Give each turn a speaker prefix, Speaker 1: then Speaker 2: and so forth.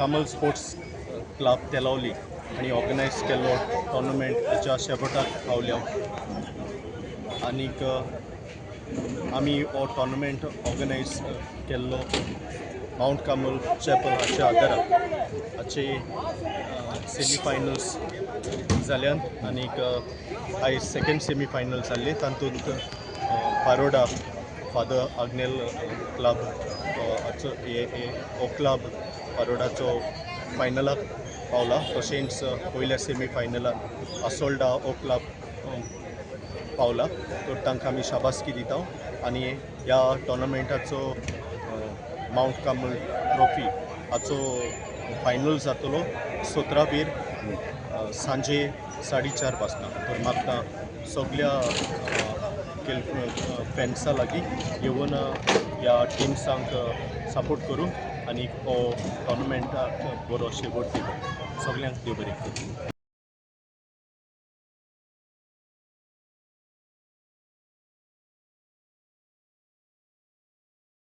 Speaker 1: Kamal sports club Telaulim आणि organise केल्लो टोर्नामेंटाच्या शेवटाक पावल्या आनीक आमी हो टोर्नामेंट ऑर्गनायज केल्लो माउंट कार्मेल चॅपल हाच्या आदाराक हाचे सेमी फायनल्स जाल्यात आनीक आयज सेकंड सेमी फायनल जाल्ले तातूंत पारोडा फादर आग्नेल क्लब हाचो हो क्लब पारोडाचो फायनलाक पावला तशेंच पयल्या सेमी फायनलाक आसोल्डा हो क्लब पावला तर तांकां आमी शाबासकी दिता आनी ह्या टोर्नामेंटाचो माउंट कार्मेल ट्रॉफी हाचो फायनल जातलो 17 सांजे 4:30 वाजता तर म्हाका सगळ्या फॅन्सा लागीं येवन ह्या टिम्सांक सपोर्ट करून आनी हो टोर्नामेंटाक बरो शेवट दिलो सगळ्यांक देव बरें करूं.